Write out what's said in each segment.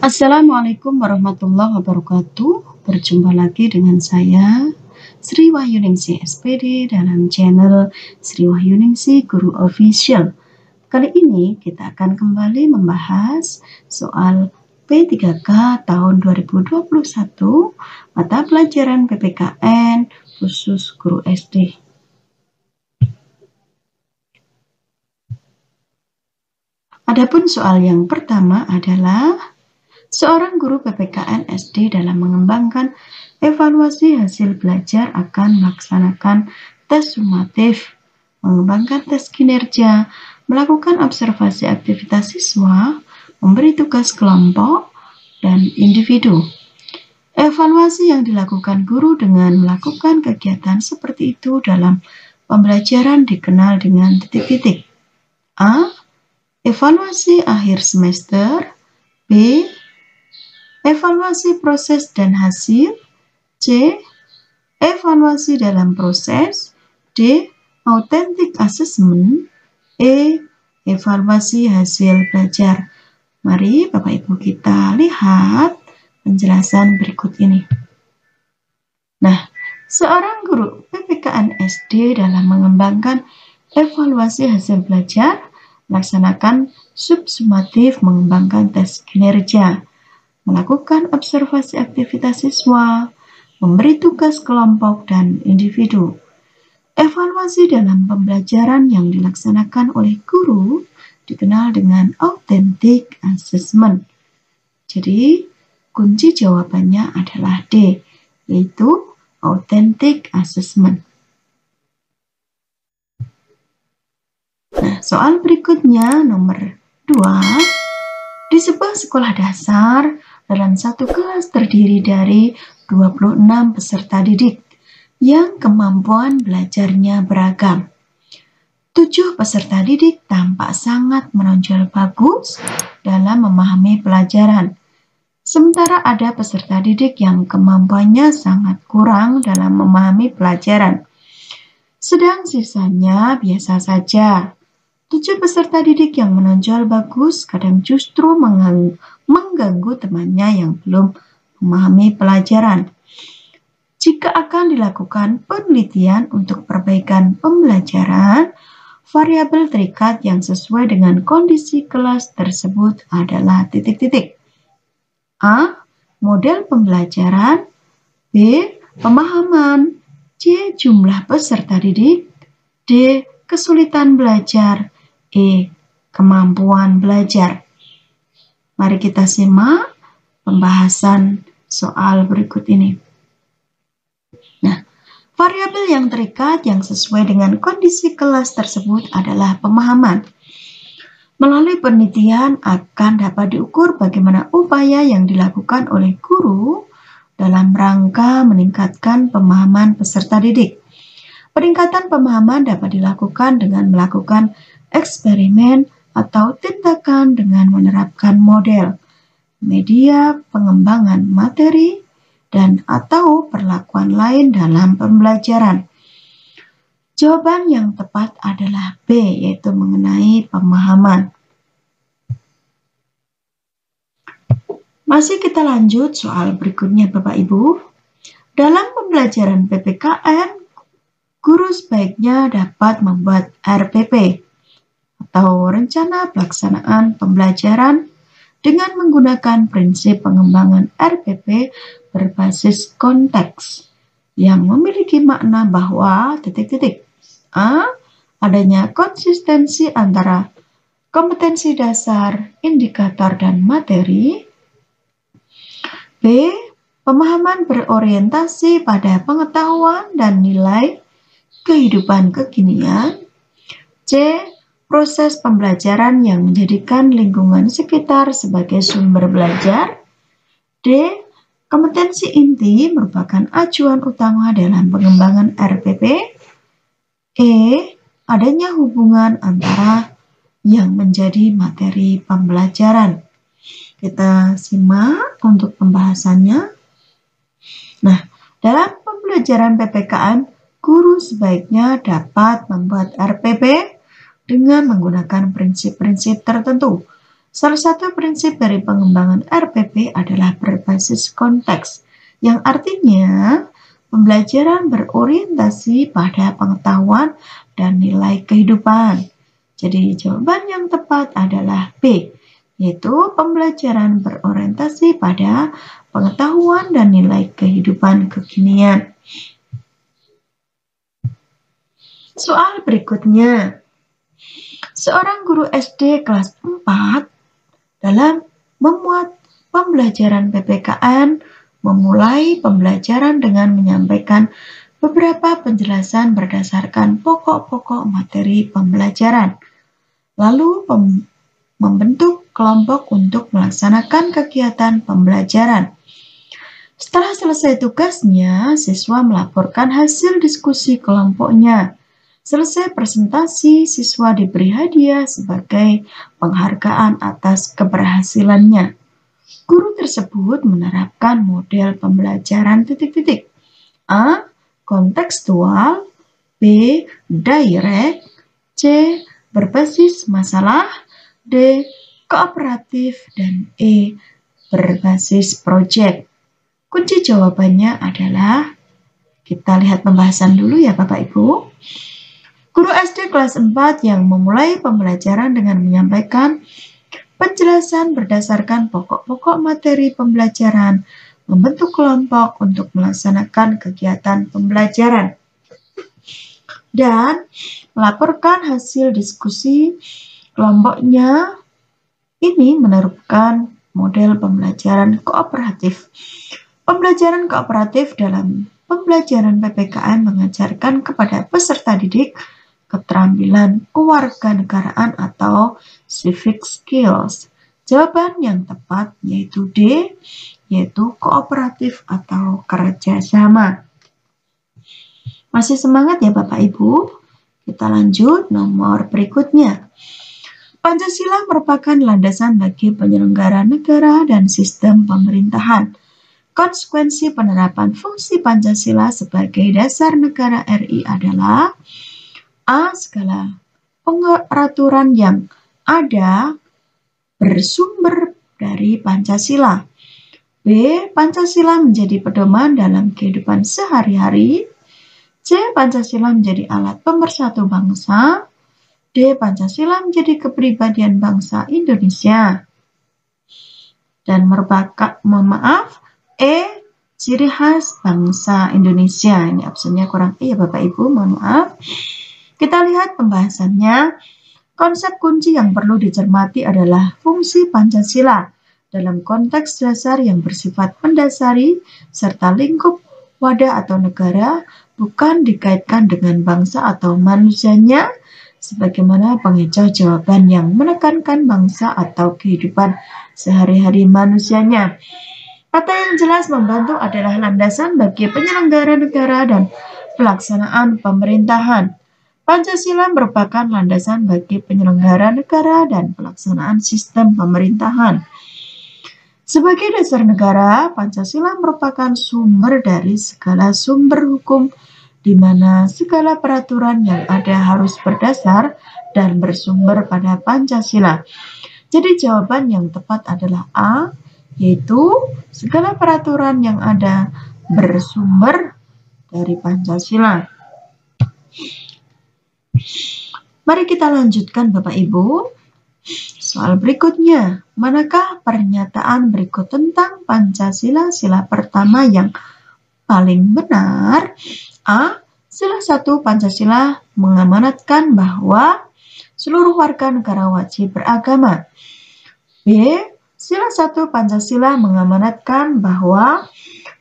Assalamualaikum warahmatullahi wabarakatuh. Berjumpa lagi dengan saya Sri Wahyuningsi SPD dalam channel Sri Wahyuningsi Guru Official. Kali ini kita akan kembali membahas soal P3K tahun 2021 mata pelajaran PPKN khusus guru SD. Adapun soal yang pertama adalah seorang guru PPKN SD dalam mengembangkan evaluasi hasil belajar akan melaksanakan tes sumatif, mengembangkan tes kinerja, melakukan observasi aktivitas siswa, memberi tugas kelompok, dan individu. Evaluasi yang dilakukan guru dengan melakukan kegiatan seperti itu dalam pembelajaran dikenal dengan titik-titik. A. Evaluasi akhir semester. B. Evaluasi proses dan hasil. C. Evaluasi dalam proses. D. Authentic assessment. E. Evaluasi hasil belajar. Mari Bapak Ibu kita lihat penjelasan berikut ini. Nah, seorang guru PPKN SD dalam mengembangkan evaluasi hasil belajar melaksanakan subsumatif, mengembangkan tes kinerja, melakukan observasi aktivitas siswa, memberi tugas kelompok dan individu. Evaluasi dalam pembelajaran yang dilaksanakan oleh guru dikenal dengan authentic assessment. Jadi, kunci jawabannya adalah D, yaitu authentic assessment. Nah, soal berikutnya nomor 2. Di sebuah sekolah dasar, dalam satu kelas terdiri dari 26 peserta didik yang kemampuan belajarnya beragam. 7 peserta didik tampak sangat menonjol bagus dalam memahami pelajaran. Sementara ada peserta didik yang kemampuannya sangat kurang dalam memahami pelajaran. Sedang sisanya biasa saja. 7 peserta didik yang menonjol bagus kadang justru mengganggu temannya yang belum memahami pelajaran. Jika akan dilakukan penelitian untuk perbaikan pembelajaran, variabel terikat yang sesuai dengan kondisi kelas tersebut adalah titik-titik. A. Model pembelajaran. B. Pemahaman. C. Jumlah peserta didik. D. Kesulitan belajar. E. Kemampuan belajar. Mari kita simak pembahasan soal berikut ini. Nah, variabel yang terikat yang sesuai dengan kondisi kelas tersebut adalah pemahaman. Melalui penelitian akan dapat diukur bagaimana upaya yang dilakukan oleh guru dalam rangka meningkatkan pemahaman peserta didik. Peningkatan pemahaman dapat dilakukan dengan melakukan eksperimen atau tindakan dengan menerapkan model, media pengembangan materi, dan atau perlakuan lain dalam pembelajaran. Jawaban yang tepat adalah B, yaitu mengenai pemahaman. Masih kita lanjut soal berikutnya Bapak Ibu. Dalam pembelajaran PPKN, guru sebaiknya dapat membuat RPP atau rencana pelaksanaan pembelajaran dengan menggunakan prinsip pengembangan RPP berbasis konteks yang memiliki makna bahwa titik-titik. A. Adanya konsistensi antara kompetensi dasar, indikator, dan materi. B. Pemahaman berorientasi pada pengetahuan dan nilai kehidupan kekinian. C. Proses pembelajaran yang menjadikan lingkungan sekitar sebagai sumber belajar. D. Kompetensi inti merupakan acuan utama dalam pengembangan RPP. E. Adanya hubungan antara yang menjadi materi pembelajaran. Kita simak untuk pembahasannya. Nah, dalam pembelajaran PPKN, guru sebaiknya dapat membuat RPP dengan menggunakan prinsip-prinsip tertentu Salah satu prinsip dari pengembangan RPP adalah berbasis konteks, yang artinya pembelajaran berorientasi pada pengetahuan dan nilai kehidupan. Jadi jawaban yang tepat adalah B, yaitu pembelajaran berorientasi pada pengetahuan dan nilai kehidupan kekinian. Soal berikutnya. Seorang guru SD kelas 4 dalam memuat pembelajaran PPKN memulai pembelajaran dengan menyampaikan beberapa penjelasan berdasarkan pokok-pokok materi pembelajaran. Lalu membentuk kelompok untuk melaksanakan kegiatan pembelajaran. Setelah selesai tugasnya, siswa melaporkan hasil diskusi kelompoknya. Selesai presentasi, siswa diberi hadiah sebagai penghargaan atas keberhasilannya. Guru tersebut menerapkan model pembelajaran titik-titik. A. Kontekstual, B. Direct, C. Berbasis masalah, D. Kooperatif, dan E. Berbasis proyek. Kunci jawabannya adalah, kita lihat pembahasan dulu ya Bapak Ibu. Guru SD kelas 4 yang memulai pembelajaran dengan menyampaikan penjelasan berdasarkan pokok-pokok materi pembelajaran, membentuk kelompok untuk melaksanakan kegiatan pembelajaran, dan melaporkan hasil diskusi kelompoknya. Ini menerapkan model pembelajaran kooperatif. Pembelajaran kooperatif dalam pembelajaran PPKN mengajarkan kepada peserta didik keterampilan kewarganegaraan atau civic skills. Jawaban yang tepat yaitu D, yaitu kooperatif atau kerjasama. Masih semangat ya Bapak Ibu? Kita lanjut nomor berikutnya. Pancasila merupakan landasan bagi penyelenggara negara dan sistem pemerintahan. Konsekuensi penerapan fungsi Pancasila sebagai dasar negara RI adalah A. Segala peraturan yang ada bersumber dari Pancasila. B. Pancasila menjadi pedoman dalam kehidupan sehari-hari. C. Pancasila menjadi alat pemersatu bangsa. D. Pancasila menjadi kepribadian bangsa Indonesia. Dan merupakan, E. Ciri khas bangsa Indonesia. Ini opsinya kurang E ya Bapak Ibu, mohon maaf. Kita lihat pembahasannya. Konsep kunci yang perlu dicermati adalah fungsi Pancasila dalam konteks dasar yang bersifat mendasari serta lingkup wadah atau negara, bukan dikaitkan dengan bangsa atau manusianya, sebagaimana pengecoh jawaban yang menekankan bangsa atau kehidupan sehari-hari manusianya. Kata yang jelas membantu adalah landasan bagi penyelenggara negara dan pelaksanaan pemerintahan. Pancasila merupakan landasan bagi penyelenggara negara dan pelaksanaan sistem pemerintahan. Sebagai dasar negara, Pancasila merupakan sumber dari segala sumber hukum, di mana segala peraturan yang ada harus berdasar dan bersumber pada Pancasila. Jadi jawaban yang tepat adalah A, yaitu segala peraturan yang ada bersumber dari Pancasila. Mari kita lanjutkan Bapak Ibu. Soal berikutnya, manakah pernyataan berikut tentang Pancasila sila pertama yang paling benar? A. Sila 1 Pancasila mengamanatkan bahwa seluruh warga negara wajib beragama. B. Sila 1 Pancasila mengamanatkan bahwa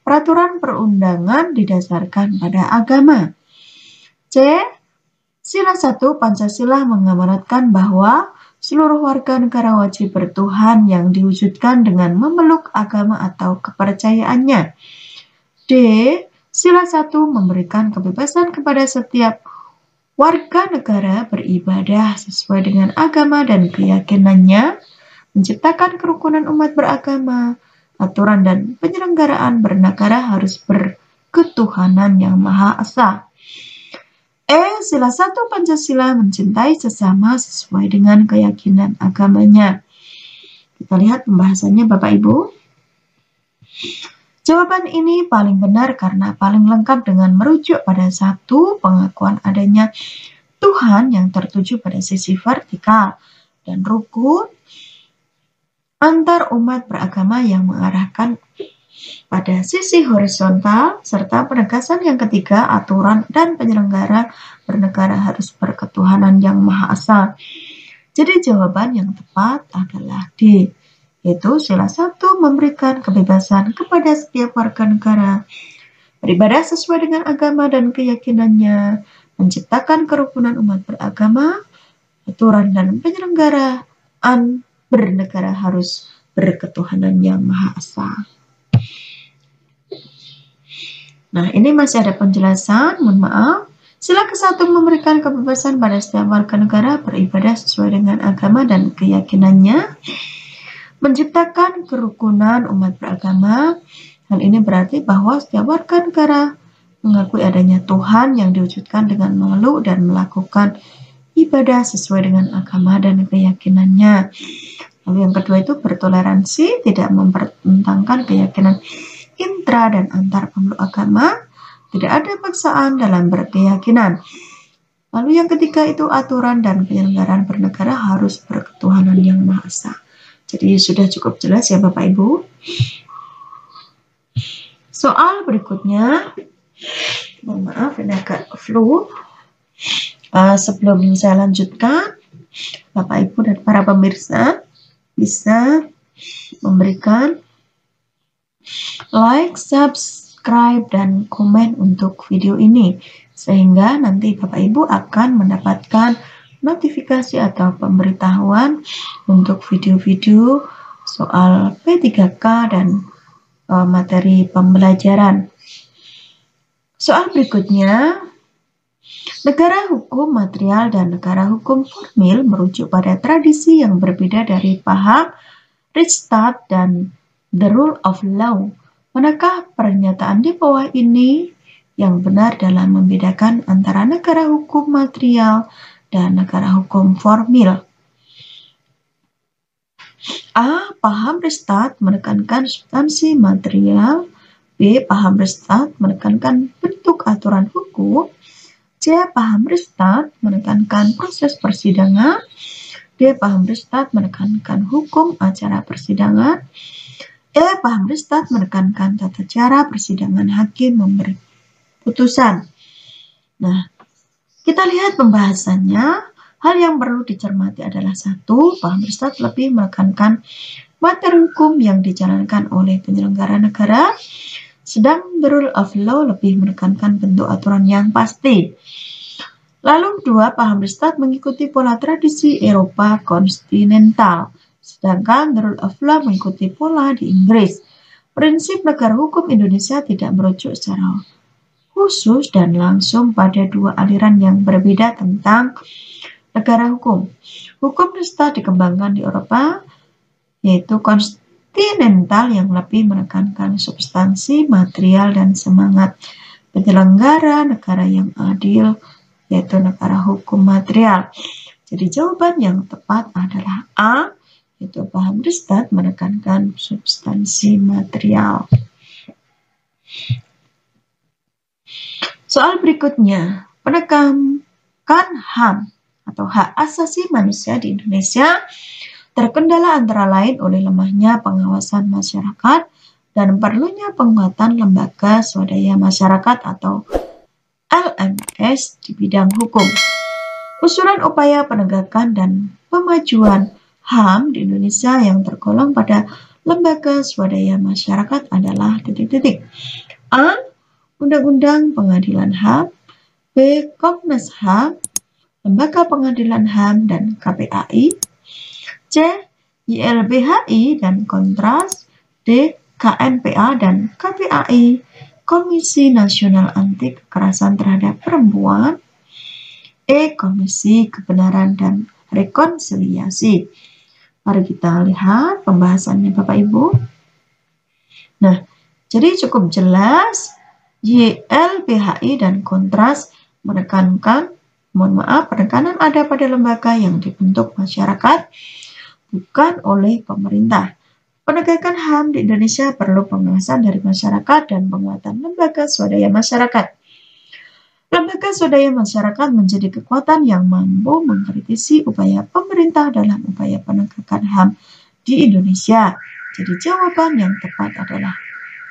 peraturan perundangan didasarkan pada agama. C. Sila 1 Pancasila mengamanatkan bahwa seluruh warga negara wajib bertuhan yang diwujudkan dengan memeluk agama atau kepercayaannya. D. Sila 1 memberikan kebebasan kepada setiap warga negara beribadah sesuai dengan agama dan keyakinannya, menciptakan kerukunan umat beragama, aturan dan penyelenggaraan bernegara harus berketuhanan yang Maha Esa. E. Sila 1 Pancasila mencintai sesama sesuai dengan keyakinan agamanya. Kita lihat pembahasannya Bapak Ibu. Jawaban ini paling benar karena paling lengkap dengan merujuk pada satu pengakuan adanya Tuhan yang tertuju pada sisi vertikal dan rukun antar umat beragama yang mengarahkan pada sisi horizontal, serta penegasan yang ketiga, aturan dan penyelenggara bernegara harus berketuhanan yang Maha Esa. Jadi jawaban yang tepat adalah D, yaitu sila 1 memberikan kebebasan kepada setiap warga negara beribadah sesuai dengan agama dan keyakinannya, menciptakan kerukunan umat beragama, aturan dan penyelenggaraan bernegara harus berketuhanan yang Maha Esa. Nah, ini masih ada penjelasan, mohon maaf. Sila ke-1 memberikan kebebasan pada setiap warga negara beribadah sesuai dengan agama dan keyakinannya, menciptakan kerukunan umat beragama. Hal ini berarti bahwa setiap warga negara mengakui adanya Tuhan yang diwujudkan dengan memeluk dan melakukan ibadah sesuai dengan agama dan keyakinannya. Lalu yang kedua itu bertoleransi, tidak mempertentangkan keyakinan intra dan antar pemeluk agama, tidak ada paksaan dalam berkeyakinan. Lalu yang ketiga itu aturan dan penyelenggaraan bernegara harus berketuhanan yang Maha Esa. Jadi sudah cukup jelas ya Bapak Ibu. Soal berikutnya, mohon maaf ini agak flu. Sebelum saya lanjutkan, Bapak Ibu dan para pemirsa bisa memberikan like, subscribe, dan komen untuk video ini, sehingga nanti Bapak Ibu akan mendapatkan notifikasi atau pemberitahuan untuk video-video soal P3K dan materi pembelajaran. Soal berikutnya, negara hukum material dan negara hukum formil merujuk pada tradisi yang berbeda dari paham Rechtsstaat dan the rule of law. Manakah pernyataan di bawah ini yang benar dalam membedakan antara negara hukum material dan negara hukum formil? A. Paham Rechtsstaat menekankan substansi material. B. Paham Rechtsstaat menekankan bentuk aturan hukum. C. Paham Rechtsstaat menekankan proses persidangan. D. Paham Rechtsstaat menekankan hukum acara persidangan. E. Paham Rechtsstaat menekankan tata cara persidangan hakim memberi putusan. Nah, kita lihat pembahasannya. Hal yang perlu dicermati adalah 1. Paham Rechtsstaat lebih menekankan materi hukum yang dijalankan oleh penyelenggara negara, sedang the rule of law lebih menekankan bentuk aturan yang pasti. Lalu 2. Paham Rechtsstaat mengikuti pola tradisi Eropa kontinental, sedangkan the rule of law mengikuti pola di Inggris. Prinsip negara hukum Indonesia tidak merujuk secara khusus dan langsung pada dua aliran yang berbeda tentang negara hukum. Hukum Rechtsstaat dikembangkan di Eropa, yaitu kontinental yang lebih menekankan substansi, material, dan semangat penyelenggara negara yang adil, yaitu negara hukum material. Jadi jawaban yang tepat adalah A, yaitu paham Rechtsstaat menekankan substansi material. Soal berikutnya, penegakan HAM atau hak asasi manusia di Indonesia terkendala antara lain oleh lemahnya pengawasan masyarakat dan perlunya penguatan lembaga swadaya masyarakat atau LMS di bidang hukum. Usulan upaya penegakan dan pemajuan HAM di Indonesia yang tergolong pada lembaga swadaya masyarakat adalah A. Undang-Undang Pengadilan HAM, B. Komnas HAM, Lembaga Pengadilan HAM dan KPAI, C. YLBHI dan Kontras, D. KNPA dan KPAI, Komisi Nasional Anti Kekerasan Terhadap Perempuan, E. Komisi Kebenaran dan Rekonsiliasi. Mari kita lihat pembahasannya Bapak Ibu. Nah, jadi cukup jelas YLBHI dan Kontras penekanan ada pada lembaga yang dibentuk masyarakat bukan oleh pemerintah. Penegakan HAM di Indonesia perlu pengawasan dari masyarakat dan penguatan lembaga swadaya masyarakat. Lembaga swadaya masyarakat menjadi kekuatan yang mampu mengkritisi upaya pemerintah dalam upaya penegakan HAM di Indonesia. Jadi jawaban yang tepat adalah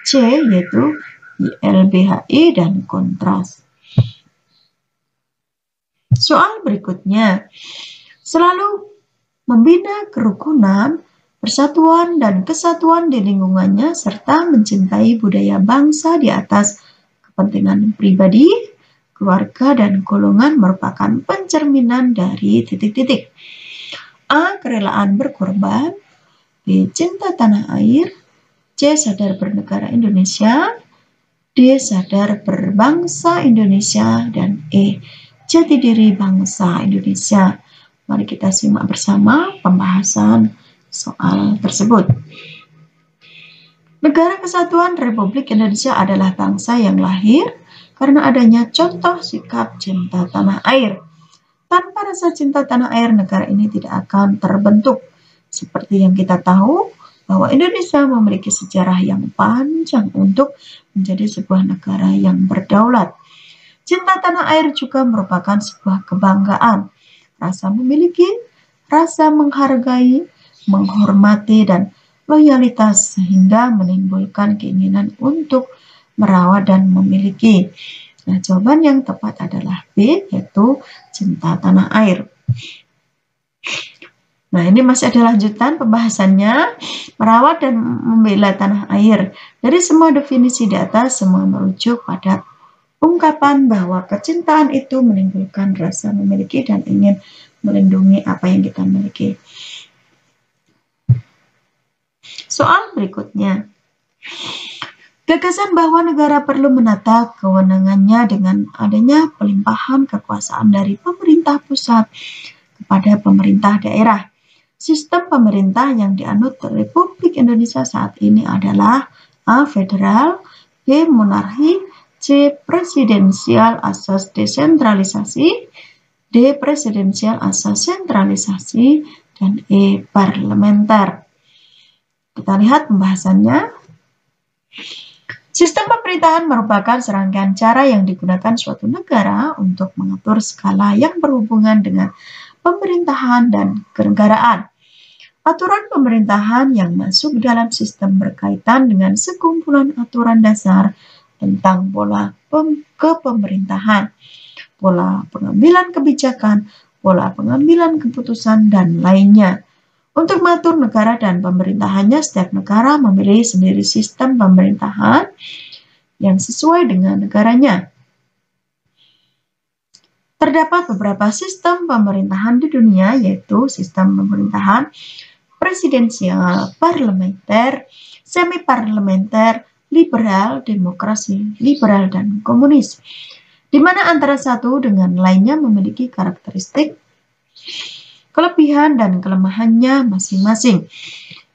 C, yaitu YLBHI dan kontras. Soal berikutnya, selalu membina kerukunan, persatuan, dan kesatuan di lingkungannya, serta mencintai budaya bangsa di atas kepentingan pribadi, keluarga, dan golongan merupakan pencerminan dari titik-titik. A. Kerelaan berkorban, B. Cinta tanah air, C. Sadar bernegara Indonesia, D. Sadar berbangsa Indonesia, dan E. Jati diri bangsa Indonesia. Mari kita simak bersama pembahasan soal tersebut. Negara Kesatuan Republik Indonesia adalah bangsa yang lahir karena adanya contoh sikap cinta tanah air. Tanpa rasa cinta tanah air, negara ini tidak akan terbentuk. Seperti yang kita tahu, bahwa Indonesia memiliki sejarah yang panjang untuk menjadi sebuah negara yang berdaulat. Cinta tanah air juga merupakan sebuah kebanggaan, rasa memiliki, rasa menghargai, menghormati, dan loyalitas sehingga menimbulkan keinginan untuk merawat dan memiliki. Nah, jawaban yang tepat adalah B, yaitu cinta tanah air. Nah, ini masih ada lanjutan pembahasannya, merawat dan membela tanah air. Dari semua definisi di atas, semua merujuk pada ungkapan bahwa kecintaan itu menimbulkan rasa memiliki dan ingin melindungi apa yang kita miliki. Soal berikutnya. Gagasan bahwa negara perlu menata kewenangannya dengan adanya pelimpahan kekuasaan dari pemerintah pusat kepada pemerintah daerah. Sistem pemerintah yang dianut Republik Indonesia saat ini adalah A. Federal, B. Monarki, C. Presidensial asas desentralisasi, D. Presidensial asas sentralisasi, dan E. Parlementer. Kita lihat pembahasannya. Sistem pemerintahan merupakan serangkaian cara yang digunakan suatu negara untuk mengatur skala yang berhubungan dengan pemerintahan dan kenegaraan. Aturan pemerintahan yang masuk dalam sistem berkaitan dengan sekumpulan aturan dasar tentang pola kepemerintahan, pola pengambilan kebijakan, pola pengambilan keputusan, dan lainnya. Untuk mengatur negara dan pemerintahannya, setiap negara memilih sendiri sistem pemerintahan yang sesuai dengan negaranya. Terdapat beberapa sistem pemerintahan di dunia, yaitu sistem pemerintahan presidensial, parlementer, semi-parlementer, liberal, demokrasi, liberal, dan komunis, di mana antara satu dengan lainnya memiliki karakteristik, kelebihan, dan kelemahannya masing-masing.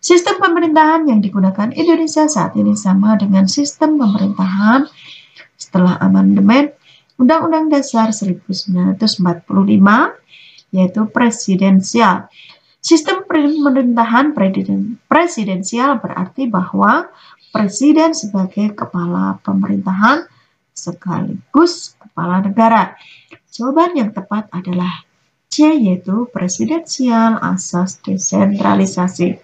Sistem pemerintahan yang digunakan Indonesia saat ini sama dengan sistem pemerintahan setelah amandemen Undang-Undang Dasar 1945, yaitu presidensial. Sistem pemerintahan presidensial berarti bahwa presiden sebagai kepala pemerintahan sekaligus kepala negara. Jawaban yang tepat adalah C, yaitu presidensial asas desentralisasi.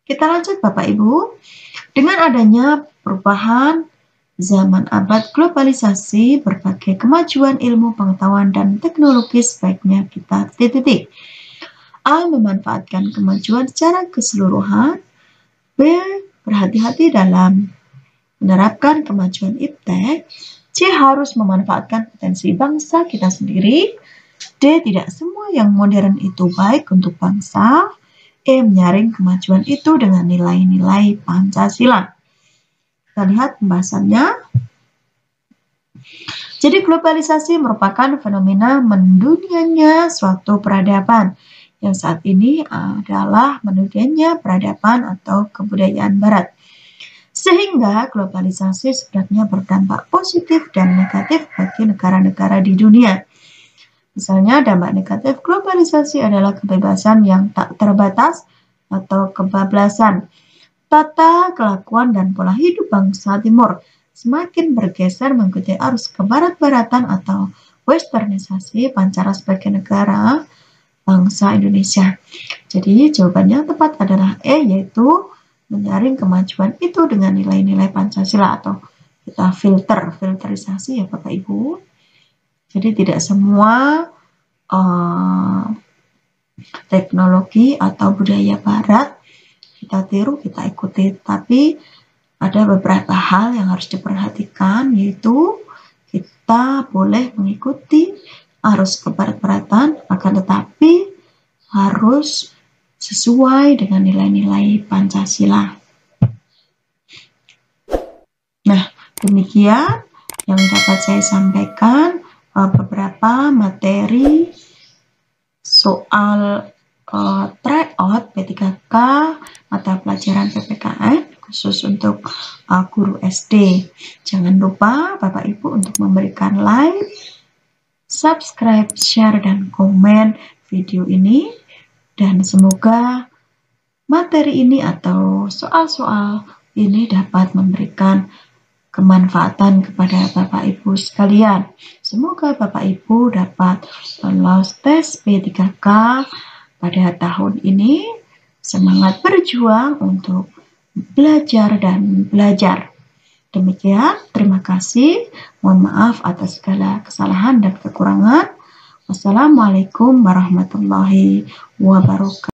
Kita lanjut Bapak Ibu. Dengan adanya perubahan zaman abad globalisasi, berbagai kemajuan ilmu pengetahuan dan teknologi sebaiknya kita titik. A. Memanfaatkan kemajuan secara keseluruhan. B. Berhati-hati dalam menerapkan kemajuan iptek. C. Harus memanfaatkan potensi bangsa kita sendiri. D. Tidak semua yang modern itu baik untuk bangsa. E. Menyaring kemajuan itu dengan nilai-nilai Pancasila. Kita lihat pembahasannya. Jadi globalisasi merupakan fenomena mendunianya suatu peradaban yang saat ini adalah mendunianya peradaban atau kebudayaan barat. Sehingga globalisasi sebenarnya berdampak positif dan negatif bagi negara-negara di dunia. Misalnya, dampak negatif globalisasi adalah kebebasan yang tak terbatas atau kebablasan. Tata kelakuan dan pola hidup bangsa Timur semakin bergeser mengikuti arus kebarat-baratan atau westernisasi pancara sebagai negara bangsa Indonesia. Jadi jawabannya tepat adalah E, yaitu menyaring kemajuan itu dengan nilai-nilai Pancasila, atau kita filterisasi ya Bapak Ibu. Jadi tidak semua teknologi atau budaya Barat kita tiru, kita ikuti, tapi ada beberapa hal yang harus diperhatikan, yaitu kita boleh mengikuti arus kebarat-baratan, akan tetapi harus sesuai dengan nilai-nilai Pancasila. Nah, demikian yang dapat saya sampaikan, beberapa materi soal tryout P3K mata pelajaran PPKN khusus untuk guru SD. Jangan lupa Bapak Ibu untuk memberikan like, subscribe, share, dan komen video ini, dan semoga materi ini atau soal-soal ini dapat memberikan kemanfaatan kepada Bapak Ibu sekalian. Semoga Bapak Ibu dapat lolos tes P3K pada tahun ini. Semangat berjuang untuk belajar dan belajar. Demikian, terima kasih. Mohon maaf atas segala kesalahan dan kekurangan. Wassalamualaikum warahmatullahi wabarakatuh.